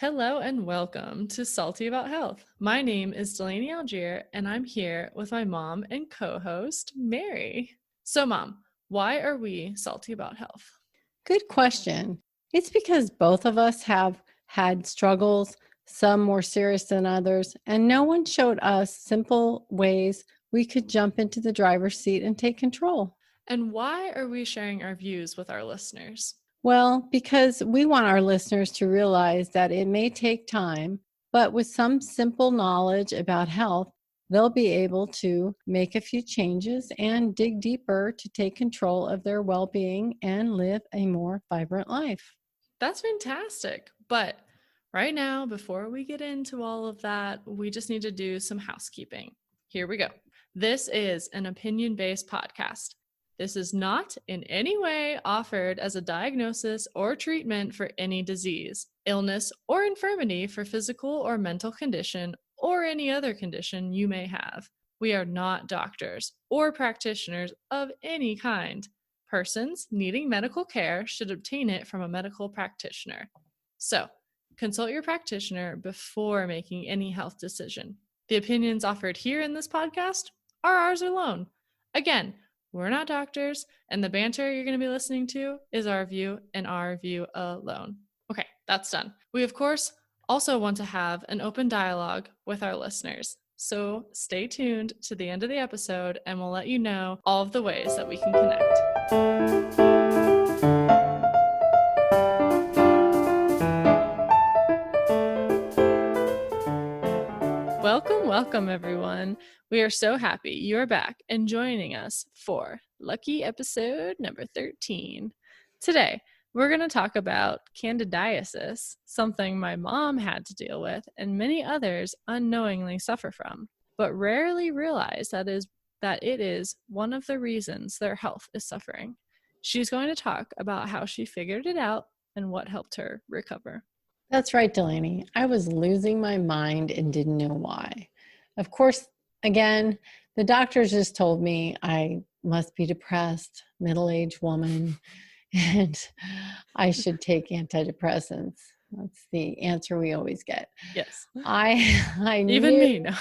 Hello and welcome to Salty About Health. My name is Dalaney Algier, and I'm here with my mom and co-host, Mary. So, Mom, why are we salty about health? Good question. It's because both of us have had struggles, some more serious than others, and no one showed us simple ways we could jump into the driver's seat and take control. And why are we sharing our views with our listeners? Well, because we want our listeners to realize that it may take time, but with some simple knowledge about health, they'll be able to make a few changes and dig deeper to take control of their well-being and live a more vibrant life. That's fantastic. But right now, before we get into all of that, we just need to do some housekeeping. Here we go. This is an opinion-based podcast. This is not in any way offered as a diagnosis or treatment for any disease, illness, or infirmity for physical or mental condition or any other condition you may have. We are not doctors or practitioners of any kind. Persons needing medical care should obtain it from a medical practitioner. So, consult your practitioner before making any health decision. The opinions offered here in this podcast are ours alone. Again, we're not doctors, and the banter you're going to be listening to is our view and our view alone. Okay, that's done. We, of course, also want to have an open dialogue with our listeners. So stay tuned to the end of the episode, and we'll let you know all of the ways that we can connect. Welcome, everyone. We are so happy you are back and joining us for lucky episode number 13. Today, we're going to talk about Candidiasis, something my mom had to deal with and many others unknowingly suffer from, but rarely realize that it is one of the reasons their health is suffering. She's going to talk about how she figured it out and what helped her recover. That's right, Dalaney. I was losing my mind and didn't know why. Of course, again, the doctors just told me I must be depressed, middle-aged woman, and I should take antidepressants. That's the answer we always get. Yes. I Even me, no.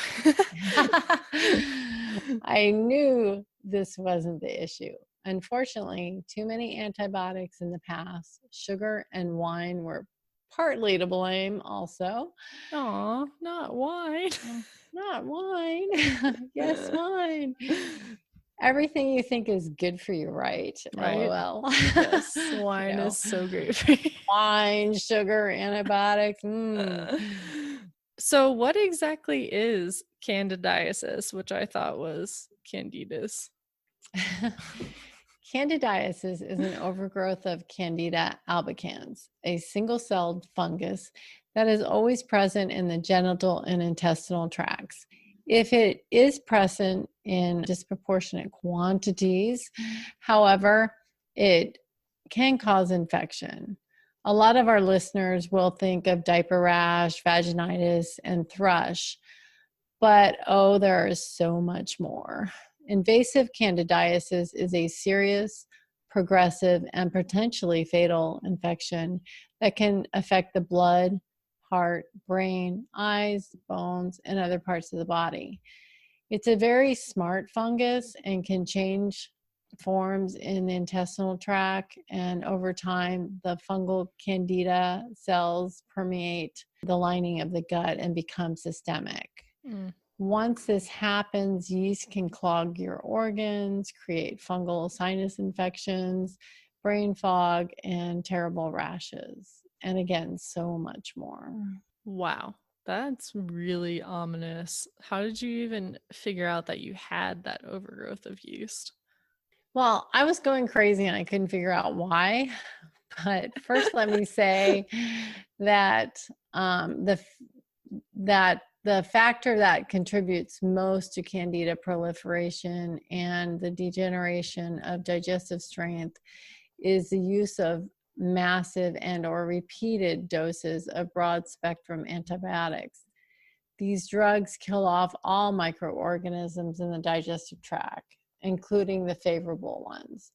I knew this wasn't the issue. Unfortunately, too many antibiotics in the past, sugar and wine were partly to blame also. Aw, not wine. Not wine. Yes, wine. Everything you think is good for you, right? Right. LOL. Yes, wine is so great for you. Wine, sugar, antibiotics. So what exactly is candidiasis, which I thought was candidas? Candidiasis is an overgrowth of Candida albicans, a single-celled fungus that is always present in the genital and intestinal tracts. If it is present in disproportionate quantities, however, it can cause infection. A lot of our listeners will think of diaper rash, vaginitis, and thrush, but there is so much more. Invasive candidiasis is a serious, progressive, and potentially fatal infection that can affect the blood, heart, brain, eyes, bones, and other parts of the body. It's a very smart fungus and can change forms in the intestinal tract, and over time, the fungal candida cells permeate the lining of the gut and become systemic. Once this happens, yeast can clog your organs, create fungal sinus infections, brain fog, and terrible rashes. And again, so much more. Wow, that's really ominous. How did you even figure out that you had that overgrowth of yeast? Well, I was going crazy and I couldn't figure out why. But first, let me say that the factor that contributes most to candida proliferation and the degeneration of digestive strength is the use of massive and or repeated doses of broad spectrum antibiotics. These drugs kill off all microorganisms in the digestive tract, including the favorable ones,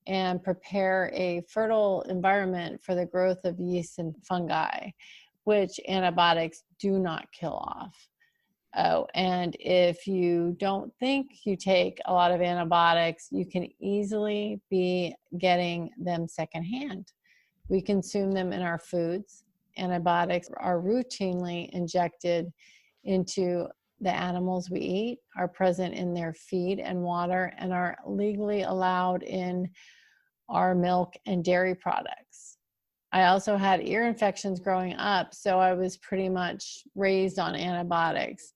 and prepare a fertile environment for the growth of yeast and fungi. which antibiotics do not kill off. Oh, and if you don't think you take a lot of antibiotics, you can easily be getting them secondhand. We consume them in our foods. Antibiotics are routinely injected into the animals we eat, are present in their feed and water, and are legally allowed in our milk and dairy products. I also had ear infections growing up, so I was pretty much raised on antibiotics.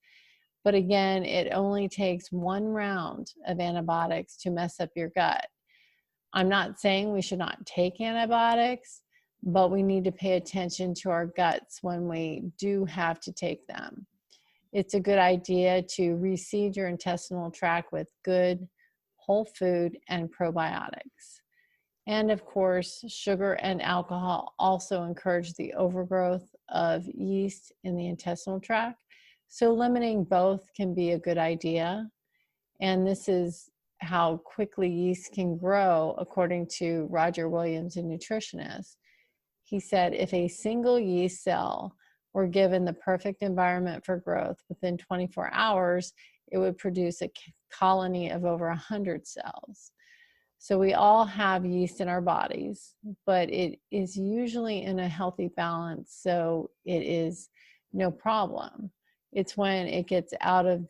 But again, it only takes one round of antibiotics to mess up your gut. I'm not saying we should not take antibiotics, but we need to pay attention to our guts when we do have to take them. It's a good idea to reseed your intestinal tract with good whole food and probiotics. And of course, sugar and alcohol also encourage the overgrowth of yeast in the intestinal tract. So limiting both can be a good idea. And this is how quickly yeast can grow, according to Roger Williams, a nutritionist. He said, if a single yeast cell were given the perfect environment for growth, within 24 hours, it would produce a colony of over 100 cells. So we all have yeast in our bodies, but it is usually in a healthy balance, so it is no problem. It's when it gets out of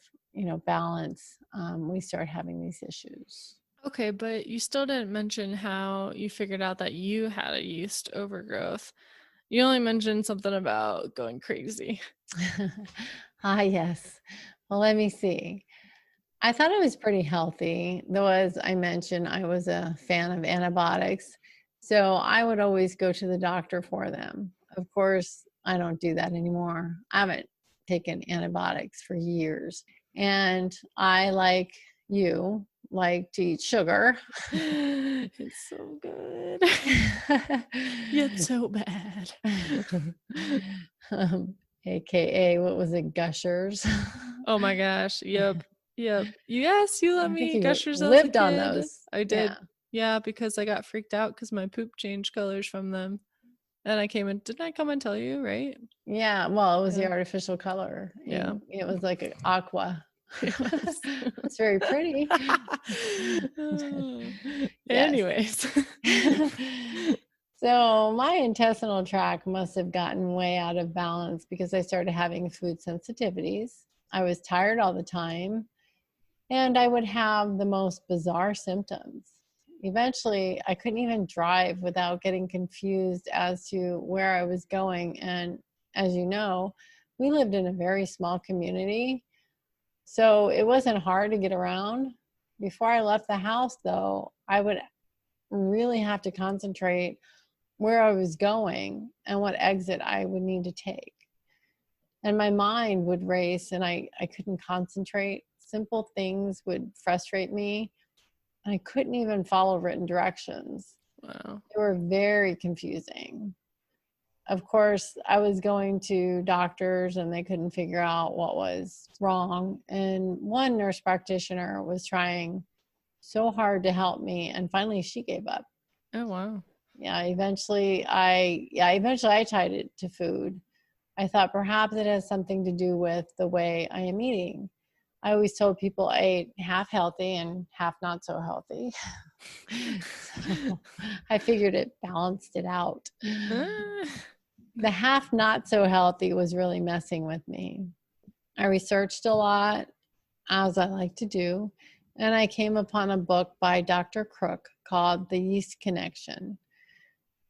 balance, we start having these issues. Okay, but you still didn't mention how you figured out that you had a yeast overgrowth. You only mentioned something about going crazy. Yes. Well, let me see. I thought I was pretty healthy, though, as I mentioned, I was a fan of antibiotics. So I would always go to the doctor for them. Of course, I don't do that anymore. I haven't taken antibiotics for years. And I, like you, like to eat sugar. It's so good. Yet so bad. AKA, what was it, Gushers? Oh my gosh. Yep. Yes, you let I think me you Gushers as a lived kid. on those. I did. Yeah. Yeah, because I got freaked out because my poop changed colors from them. And I came in. Didn't I come and tell you, right? Yeah, well, it was the Yeah. artificial color. Yeah. It was like an aqua. It was. It's very pretty. Yes. Anyways. So my intestinal tract must have gotten way out of balance because I started having food sensitivities. I was tired all the time, and I would have the most bizarre symptoms. Eventually, I couldn't even drive without getting confused as to where I was going. And as you know, we lived in a very small community, so it wasn't hard to get around. Before I left the house, though, I would really have to concentrate where I was going and what exit I would need to take. And my mind would race and I couldn't concentrate. Simple things would frustrate me. I couldn't even follow written directions. Wow. They were very confusing. Of course, I was going to doctors and they couldn't figure out what was wrong. And one nurse practitioner was trying so hard to help me, and finally she gave up. Oh wow. Yeah, eventually I tied it to food. I thought perhaps it has something to do with the way I am eating. I always told people I ate half healthy and half not so healthy. So I figured it balanced it out. The half not so healthy was really messing with me. I researched a lot, as I like to do, and I came upon a book by Dr. Crook called The Yeast Connection.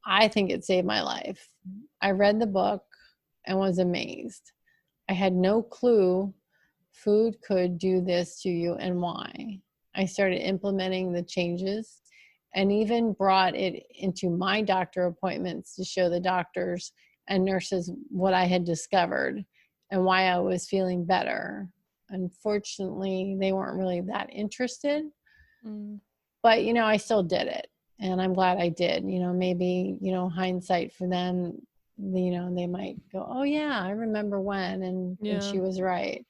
I think it saved my life. I read the book and was amazed. I had no clue food could do this to you and why. I started implementing the changes and even brought it into my doctor appointments to show the doctors and nurses what I had discovered and why I was feeling better. Unfortunately, they weren't really that interested, but I still did it, and I'm glad I did. Maybe, hindsight for them, they might go, oh yeah, I remember when, and she was right.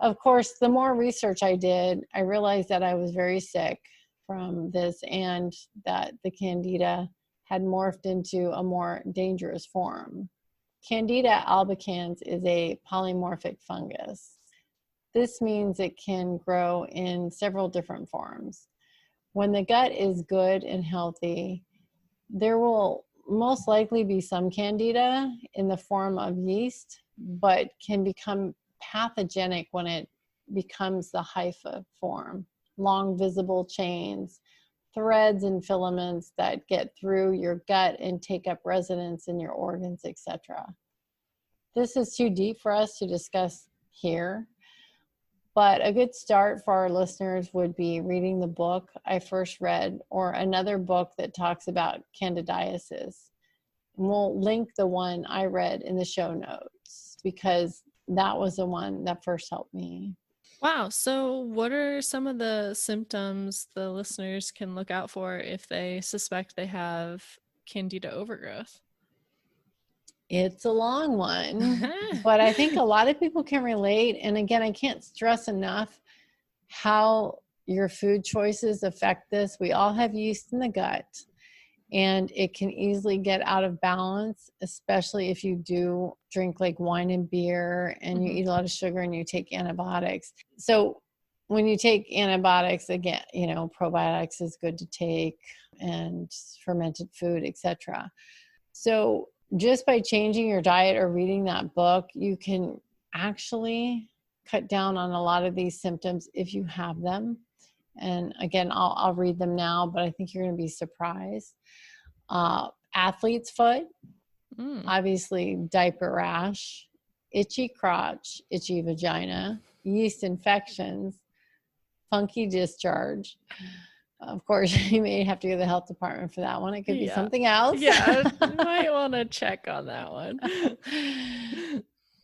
Of course, the more research I did, I realized that I was very sick from this and that the Candida had morphed into a more dangerous form. Candida albicans is a polymorphic fungus. This means it can grow in several different forms. When the gut is good and healthy, there will most likely be some Candida in the form of yeast, but can become pathogenic when it becomes the hypha form, long visible chains, threads and filaments that get through your gut and take up residence in your organs, etc. This is too deep for us to discuss here, but a good start for our listeners would be reading the book I first read or another book that talks about candidiasis. And we'll link the one I read in the show notes because that was the one that first helped me. Wow. So what are some of the symptoms the listeners can look out for if they suspect they have Candida overgrowth? It's a long one, but I think a lot of people can relate. And again, I can't stress enough how your food choices affect this. We all have yeast in the gut, and it can easily get out of balance, especially if you do drink like wine and beer and you eat a lot of sugar and you take antibiotics. So when you take antibiotics, again, you know, probiotics is good to take and fermented food, etc. So just by changing your diet or reading that book, you can actually cut down on a lot of these symptoms if you have them. And again, I'll read them now, but I think you're going to be surprised. Athlete's foot, obviously diaper rash, itchy crotch, itchy vagina, yeast infections, funky discharge. Of course, you may have to go to the health department for that one. It could be something else. Yeah, you might want to check on that one.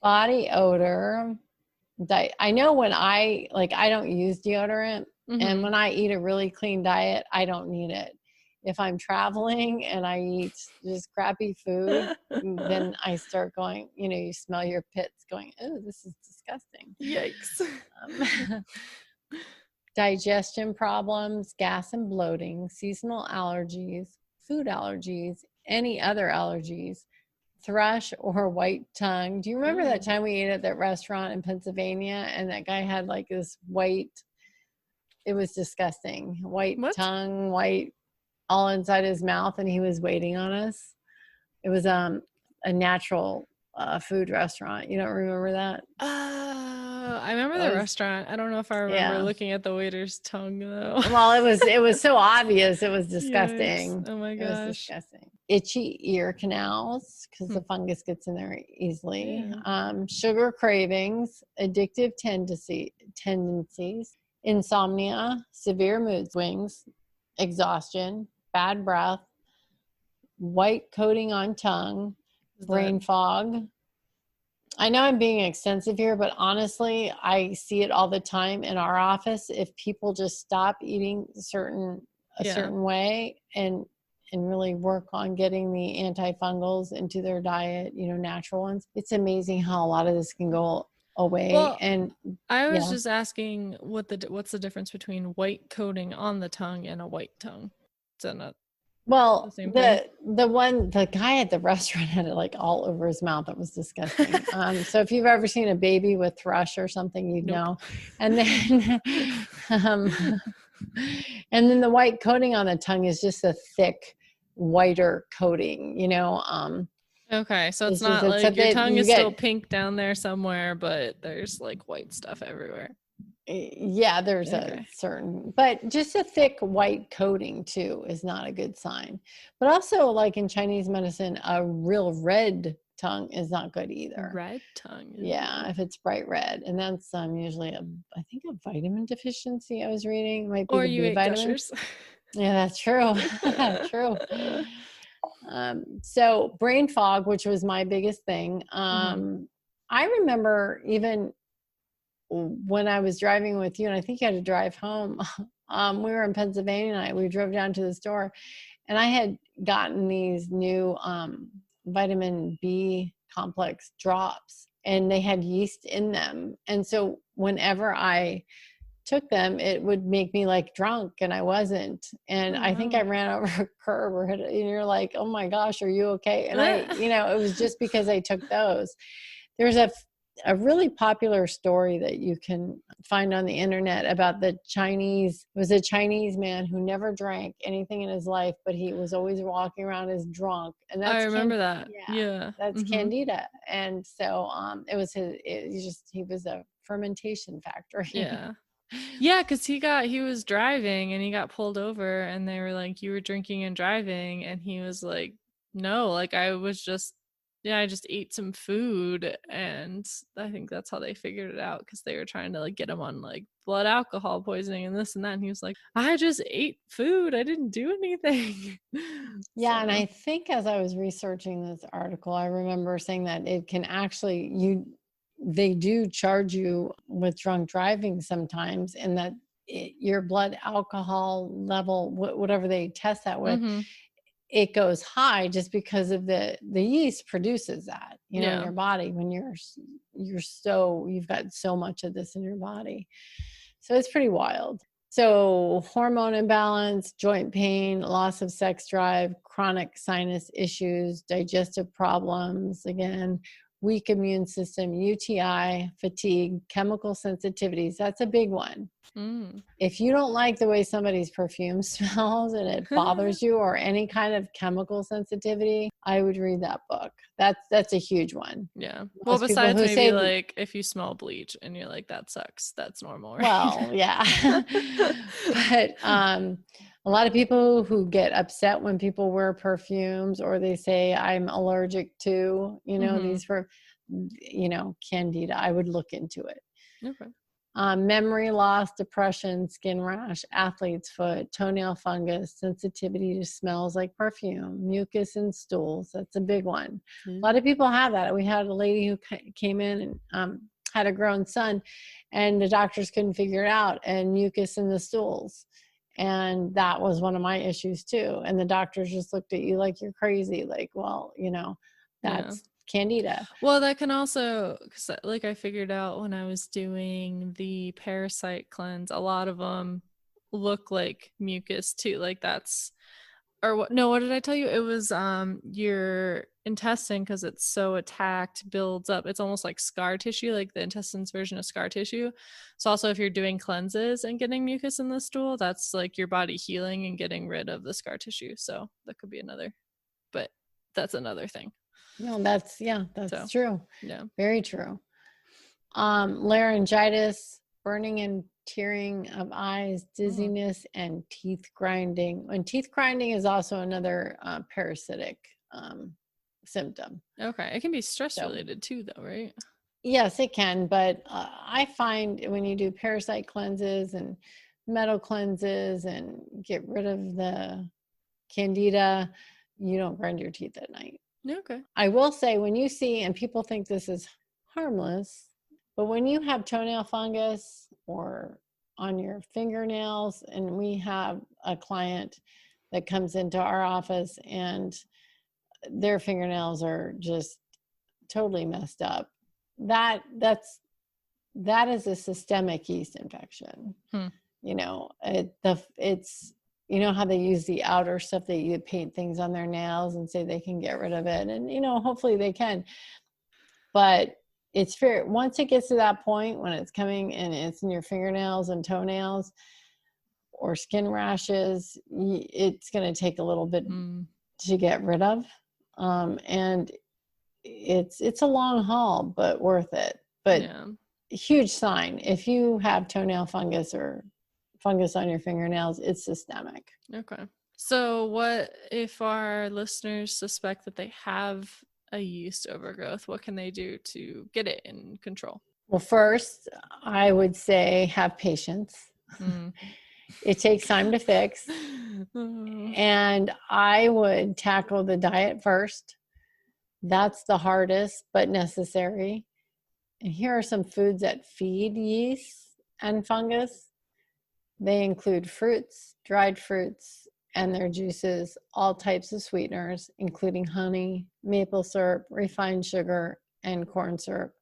Body odor. I know when I don't use deodorant, and when I eat a really clean diet, I don't need it. If I'm traveling and I eat just crappy food, then I start going, you know, you smell your pits going, oh, this is disgusting. Yikes. Digestion problems, gas and bloating, seasonal allergies, food allergies, any other allergies, thrush or white tongue. Do you remember that time we ate at that restaurant in Pennsylvania and that guy had like this white, it was disgusting, white tongue, white all inside his mouth, and he was waiting on us. It was a natural food restaurant. You don't remember that? I remember the restaurant. I don't know if I remember looking at the waiter's tongue though. Well, it was so obvious. It was disgusting. Yikes. Oh my gosh. It was disgusting. Itchy ear canals because the fungus gets in there easily. Sugar cravings, addictive tendencies, insomnia, severe mood swings, exhaustion, bad breath, white coating on tongue, brain fog. I know I'm being extensive here, but honestly, I see it all the time in our office. If people just stop eating a certain way and really work on getting the antifungals into their diet, you know, natural ones, it's amazing how a lot of this can go away. Well, and I was just asking what's the difference between white coating on the tongue and a white tongue? Is that not well, the guy at the restaurant had it like all over his mouth. It was disgusting. So if you've ever seen a baby with thrush or something, you'd know. And then and then the white coating on the tongue is just a thick, whiter coating, you know. Okay, so it's not like your tongue is still pink down there somewhere, but there's like white stuff everywhere. Yeah, there's a certain, but just a thick white coating too is not a good sign. But also, like in Chinese medicine, a real red tongue is not good either. Red tongue. Yeah, if it's bright red, and that's usually I think a vitamin deficiency. I was reading might be or the you B ate vitamins. gushers. Yeah, that's true. True. So brain fog, which was my biggest thing. I remember even when I was driving with you, and I think you had to drive home, we were in Pennsylvania and we drove down to the store, and I had gotten these new vitamin B complex drops, and they had yeast in them. And so whenever I took them, it would make me like drunk, and I wasn't. And Oh, I think I wow. ran over a curb or hit it, and you're like, oh my gosh, are you okay? And it was just because I took those. There's a really popular story that you can find on the internet about it was a Chinese man who never drank anything in his life, but he was always walking around as drunk. And I that's remember that. yeah, Yeah. that's Hmm. Candida. And so he was a fermentation factory. Yeah. Yeah, because he was driving and he got pulled over and they were like, "You were drinking and driving," and he was like, "No, like I just ate some food," and I think that's how they figured it out because they were trying to like get him on like blood alcohol poisoning and this and that, and he was like, "I just ate food. I didn't do anything." Yeah, and So I think as I was researching this article, I remember saying that it can actually they do charge you with drunk driving sometimes, and that your blood alcohol level, whatever they test that with, hmm. it goes high just because of the yeast produces that, in Yeah. your body when you've got so much of this in your body. So it's pretty wild. So hormone imbalance, joint pain, loss of sex drive, chronic sinus issues, digestive problems, again, weak immune system, UTI, fatigue, chemical sensitivities. That's a big one. Mm. If you don't like the way somebody's perfume smells and it bothers you, or any kind of chemical sensitivity, I would read that book. That's a huge one. Yeah. Well, Most people besides who maybe say, like if you smell bleach and you're like, that sucks, that's normal, right? well, yeah. But a lot of people who get upset when people wear perfumes, or they say I'm allergic to, Hmm. these for, Candida, I would look into it. Okay. Memory loss, depression, skin rash, athlete's foot, toenail fungus, sensitivity to smells like perfume, mucus in stools. That's a big one. A lot of people have that. We had a lady who came in and had a grown son, and the doctors couldn't figure it out, and mucus in the stools. And that was one of my issues too. And the doctors just looked at you like you're crazy. Like, well, Yeah. that's Candida. Well, that can also, because like I figured out when I was doing the parasite cleanse, a lot of them look like mucus too. Like that's, or what? No, what did I tell you? It was your intestine, because it's so attacked, builds up. It's almost like scar tissue, like the intestine's version of scar tissue. So also, if you're doing cleanses and getting mucus in the stool, that's like your body healing and getting rid of the scar tissue. So that could be another, but that's another thing. No, that's So true. yeah. Very true. Laryngitis, burning and tearing of eyes, Mm. dizziness, and teeth grinding. And teeth grinding is also another parasitic symptom. Okay. It can be stress So, related too, though, right? yes, it can. But I find when you do parasite cleanses and metal cleanses and get rid of the Candida, you don't grind your teeth at night. Okay. I will say, when you see, and people think this is harmless, but when you have toenail fungus or on your fingernails, and we have a client that comes into our office and their fingernails are just totally messed up, that is a systemic yeast infection. Hmm. It's how they use the outer stuff, they paint things on their nails and say they can get rid of it, and hopefully they can. But it's fair, once it gets to that point when it's coming and it's in your fingernails and toenails or skin rashes, it's going to take a little bit to get rid of. And it's a long haul, but worth it. But Yeah. huge sign, if you have toenail fungus or fungus on your fingernails, it's systemic. Okay. So, what if our listeners suspect that they have a yeast overgrowth? What can they do to get it in control? Well, first, I would say have patience. It takes time to fix. And I would tackle the diet first. That's the hardest, but necessary. And here are some foods that feed yeast and fungus. They include fruits, dried fruits, and their juices, all types of sweeteners, including honey, maple syrup, refined sugar, and corn syrup.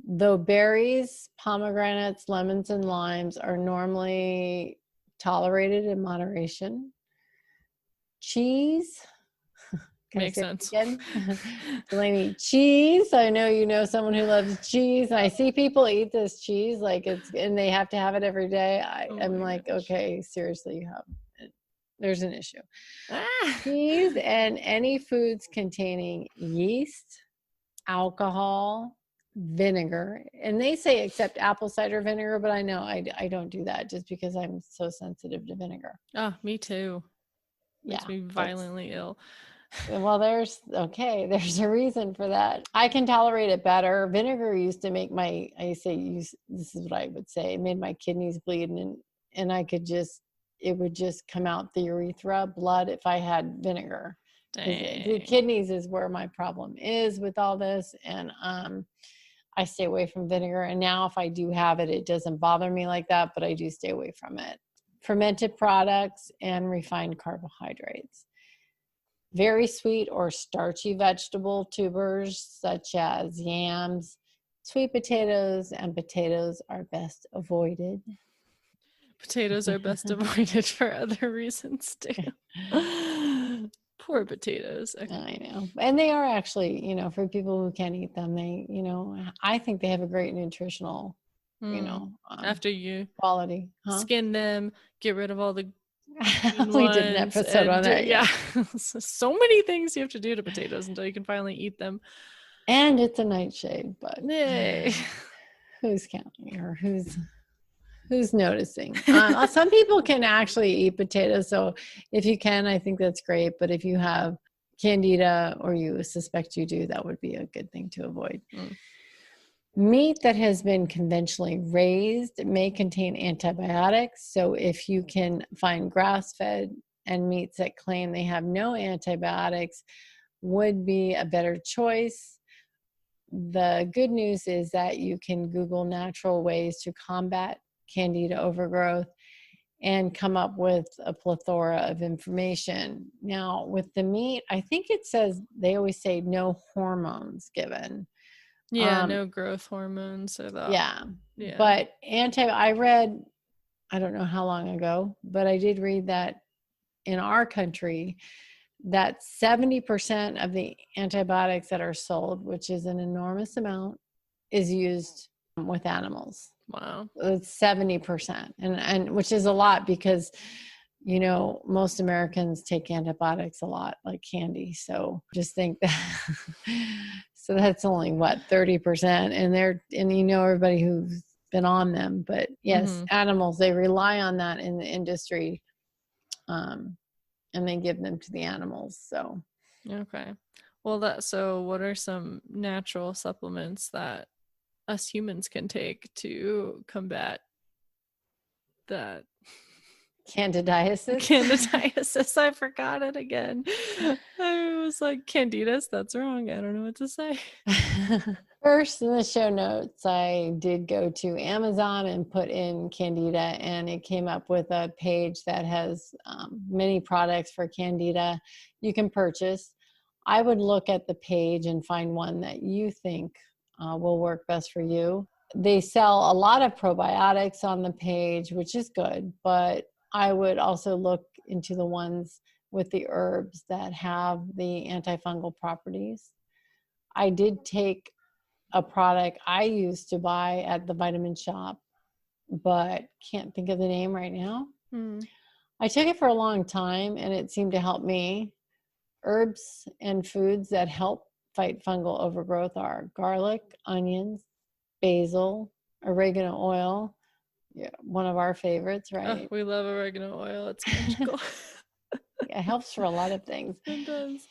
Though berries, pomegranates, lemons, and limes are normally tolerated in moderation, cheese, can I Makes say it sense. again? Dalaney, cheese. I know you know someone who loves cheese. And I see people eat this cheese like and they have to have it every day. I'm like, gosh. okay, seriously, there's an issue. Ah. Cheese and any foods containing yeast, alcohol, vinegar, and they say except apple cider vinegar, but I know I don't do that just because I'm so sensitive to vinegar. Oh, me too. Makes Yeah, me violently ill. well, there's a reason for that. I can tolerate it better. Vinegar used to make this is what I would say, it made my kidneys bleed, and it would just come out the urethra blood if I had vinegar. Because the Dang. kidneys is where my problem is with all this, and I stay away from vinegar. And now if I do have it, it doesn't bother me like that, but I do stay away from it. Fermented products and refined carbohydrates. Very sweet or starchy vegetable tubers such as yams, sweet potatoes, and potatoes are best avoided. Potatoes are best avoided for other reasons too. Poor potatoes. Okay. I know. And they are actually, for people who can't eat them, I think they have a great nutritional, After you quality. Huh? skin them, get rid of all the We did an episode on that. Yeah. So many things you have to do to potatoes until you can finally eat them. And it's a nightshade, but Yay. who's counting or who's noticing? Some people can actually eat potatoes. So if you can, I think that's great. But if you have Candida or you suspect you do, that would be a good thing to avoid. Meat that has been conventionally raised may contain antibiotics. So if you can find grass-fed and meats that claim they have no antibiotics, would be a better choice. The good news is that you can Google natural ways to combat Candida overgrowth and come up with a plethora of information. Now, with the meat, I think it says, they always say no hormones given. Yeah, no growth hormones or that. Yeah. Yeah. But I read, I don't know how long ago, but I did read that in our country, that 70% of the antibiotics that are sold, which is an enormous amount, is used with animals. Wow. It's 70%. And which is a lot because, most Americans take antibiotics a lot, like candy. So just think that, so that's only 30%. And everybody who's been on them, but yes, animals, they rely on that in the industry. And they give them to the animals. So, okay. Well, so what are some natural supplements that us humans can take to combat that? Candidiasis. Candidiasis. I forgot it again. I was like, Candidas, that's wrong. I don't know what to say. First, in the show notes, I did go to Amazon and put in Candida, and it came up with a page that has many products for Candida you can purchase. I would look at the page and find one that you think will work best for you. They sell a lot of probiotics on the page, which is good, but I would also look into the ones with the herbs that have the antifungal properties. I did take a product I used to buy at the vitamin shop, but can't think of the name right now. I took it for a long time and it seemed to help me. Herbs and foods that help fight fungal overgrowth are garlic, onions, basil, oregano oil. Yeah, one of our favorites, right? Oh, we love oregano oil. It's magical. It helps for a lot of things. It does.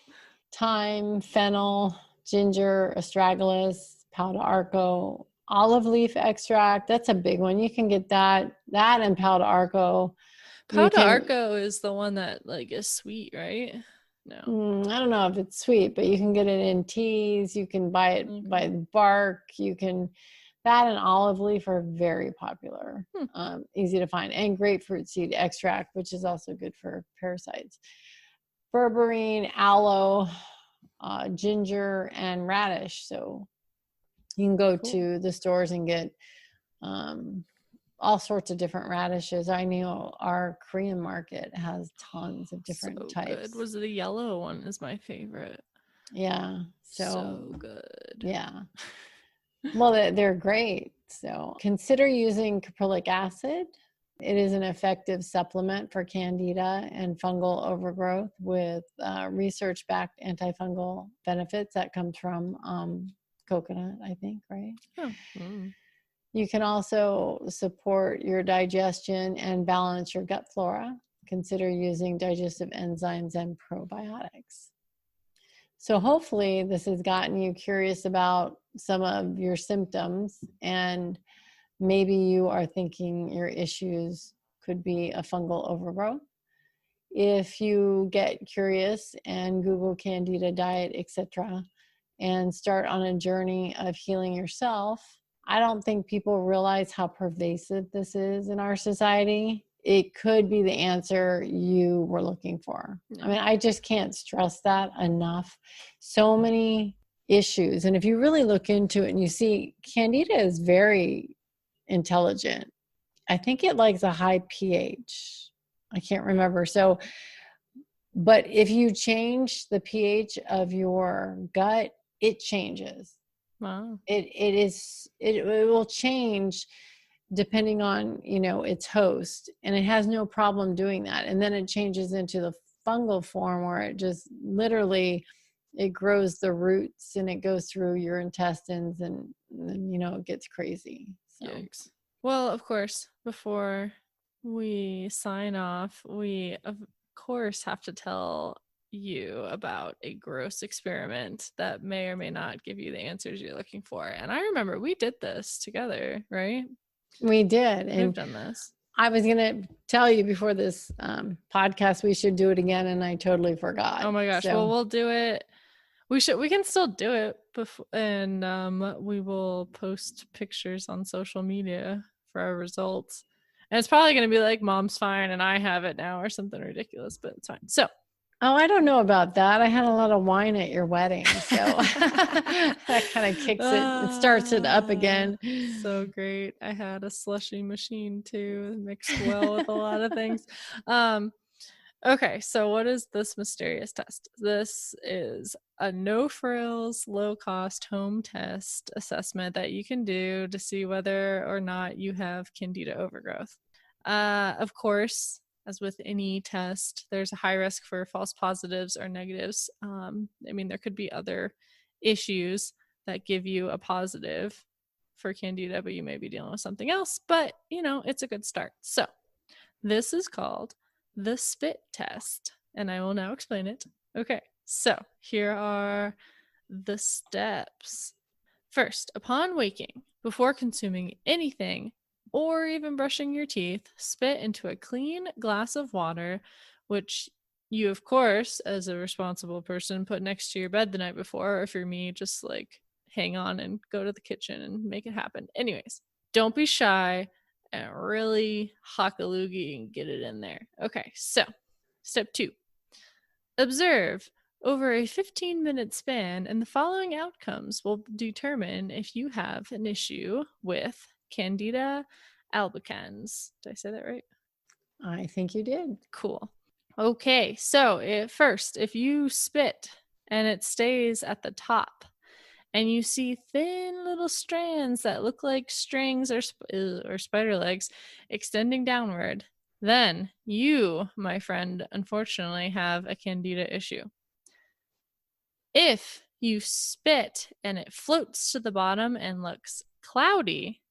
Thyme, fennel, ginger, astragalus, pau d'arco, olive leaf extract. That's a big one. You can get that and pau d'arco. Pau d'arco is the one that is sweet, right? No. I don't know if it's sweet, but you can get it in teas. You can buy it by the bark. That and olive leaf are very popular, easy to find, and grapefruit seed extract, which is also good for parasites. Berberine, aloe, ginger, and radish. So You can go Cool. to the stores and get all sorts of different radishes. I know our Korean market has tons of different So types. good. Was the yellow one is my favorite. Yeah. So good. Yeah. Well, they're great. So consider using caprylic acid. It is an effective supplement for Candida and fungal overgrowth with research-backed antifungal benefits that comes from coconut, I think, right? Oh. Mm. You can also support your digestion and balance your gut flora. Consider using digestive enzymes and probiotics. So hopefully this has gotten you curious about some of your symptoms, and maybe you are thinking your issues could be a fungal overgrowth. If you get curious and Google Candida diet, etc., and start on a journey of healing yourself, I don't think people realize how pervasive this is in our society. It could be the answer you were looking for. Yeah. I mean, I just can't stress that enough. So many issues. And if you really look into it and you see, Candida is very intelligent. I think it likes a high pH. I can't remember. So, but if you change the pH of your gut, it changes. Wow. It will change depending on, its host, and it has no problem doing that. And then it changes into the fungal form where it just literally, it grows the roots and it goes through your intestines, and it gets crazy. So. Yikes. Well, of course, before we sign off, we of course have to tell you about a gross experiment that may or may not give you the answers you're looking for. And I remember we did this together, right? We did. And we've done this. I was going to tell you before this podcast we should do it again, and I totally forgot. Oh my gosh. So. Well, we'll do it. We can still do it before, and we will post pictures on social media for our results. And it's probably going to be like Mom's fine and I have it now or something ridiculous, but it's fine. So. Oh, I don't know about that. I had a lot of wine at your wedding, so that kind of kicks it starts it up again. So great. I had a slushy machine too, mixed well with a lot of things. Okay, so what is this mysterious test? This is a no-frills, low-cost home test assessment that you can do to see whether or not you have Candida overgrowth. Of course, as with any test, there's a high risk for false positives or negatives. There could be other issues that give you a positive for Candida, but you may be dealing with something else. But, it's a good start. So this is called the spit test, and I will now explain it. Okay, so here are the steps. First, upon waking, before consuming anything or even brushing your teeth, spit into a clean glass of water, which you, of course, as a responsible person, put next to your bed the night before, or if you're me, just like hang on and go to the kitchen and make it happen. Anyways, don't be shy and really hock a loogie and get it in there. Okay, so step 2. Observe over a 15-minute span, and the following outcomes will determine if you have an issue with Candida albicans. Did I say that right? I think you did. Cool. Okay, so first, if you spit and it stays at the top, and you see thin little strands that look like strings or spider legs extending downward, then you, my friend, unfortunately have a Candida issue. If you spit and it floats to the bottom and looks cloudy,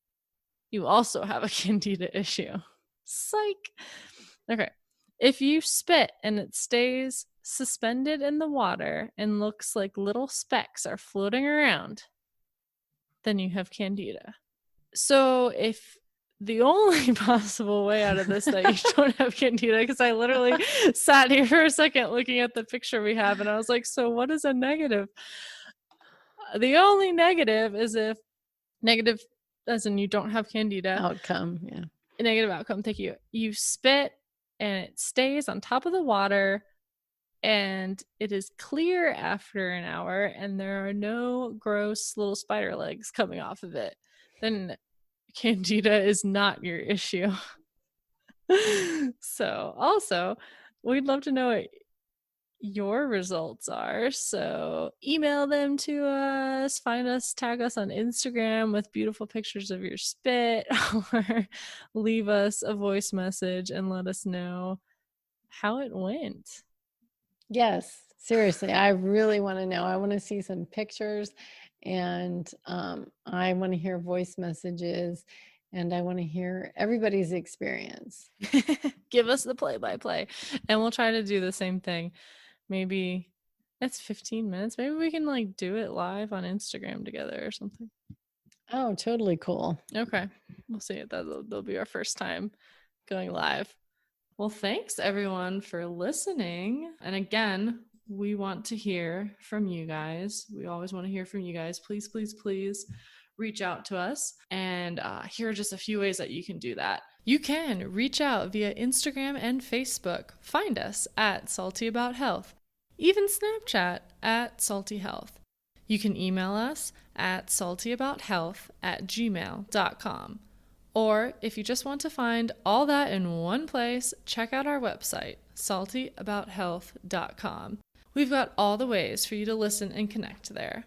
you also have a Candida issue. Psych. Okay. If you spit and it stays suspended in the water and looks like little specks are floating around, then you have Candida. So if the only possible way out of this that you don't have Candida, because I literally sat here for a second looking at the picture we have and I was like, so what is a negative? The only negative is if negative as in you don't have Candida. Outcome, yeah. A negative outcome, thank you. You spit and it stays on top of the water and it is clear after an hour and there are no gross little spider legs coming off of it, then Candida is not your issue. So also, we'd love to know what your results are. So email them to us, find us, tag us on Instagram with beautiful pictures of your spit, or leave us a voice message and let us know how it went. Yes, seriously, I really want to know. I want to see some pictures, and I want to hear voice messages, and I want to hear everybody's experience. Give us the play-by-play, and we'll try to do the same thing. Maybe it's 15 minutes. Maybe we can like do it live on Instagram together or something. Oh, totally cool. Okay, we'll see. That'll be our first time going live. Well, thanks everyone for listening. And again, we want to hear from you guys. We always want to hear from you guys. Please, please, please reach out to us. And here are just a few ways that you can do that. You can reach out via Instagram and Facebook. Find us at Salty About Health. Even Snapchat at Salty Health. You can email us at saltyabouthealth@gmail.com. Or if you just want to find all that in one place, check out our website, saltyabouthealth.com. We've got all the ways for you to listen and connect there.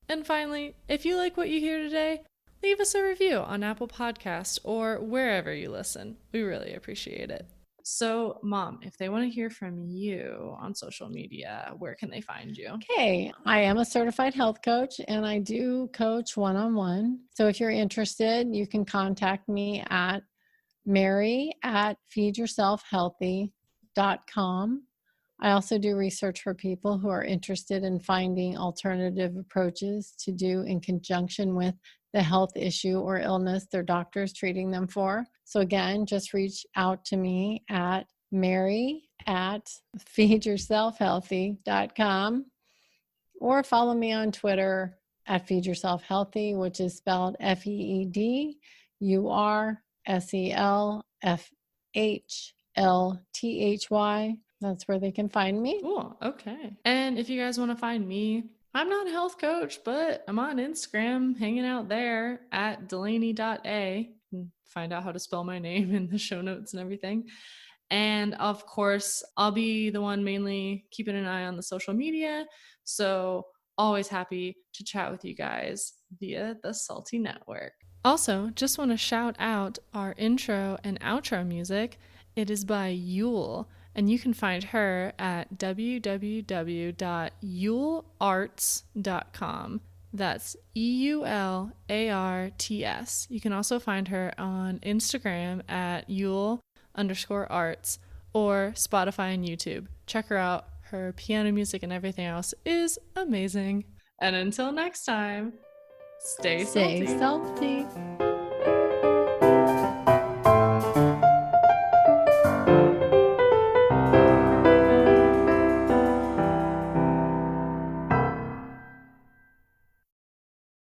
And finally, if you like what you hear today, leave us a review on Apple Podcasts or wherever you listen. We really appreciate it. So, Mom, if they want to hear from you on social media, where can they find you? Okay, I am a certified health coach and I do coach one-on-one. So if you're interested, you can contact me at mary@feedyourselfhealthy.com. I also do research for people who are interested in finding alternative approaches to do in conjunction with the health issue or illness their doctor is treating them for. So again, just reach out to me at mary@feedyourselfhealthy.com or follow me on Twitter at feedyourselfhealthy, which is spelled FEEDURSELFHLTHY. That's where they can find me. Cool. Okay. And if you guys want to find me, I'm not a health coach, but I'm on Instagram hanging out there at Dalaney.a. Find out how to spell my name in the show notes and everything. And of course, I'll be the one mainly keeping an eye on the social media. So always happy to chat with you guys via the Salty Network. Also, just want to shout out our intro and outro music. It is by Yule, and you can find her at www.yulearts.com. That's EULARTS. You can also find her on Instagram at Yule_arts or Spotify and YouTube. Check her out. Her piano music and everything else is amazing. And until next time, stay salty. Stay salty.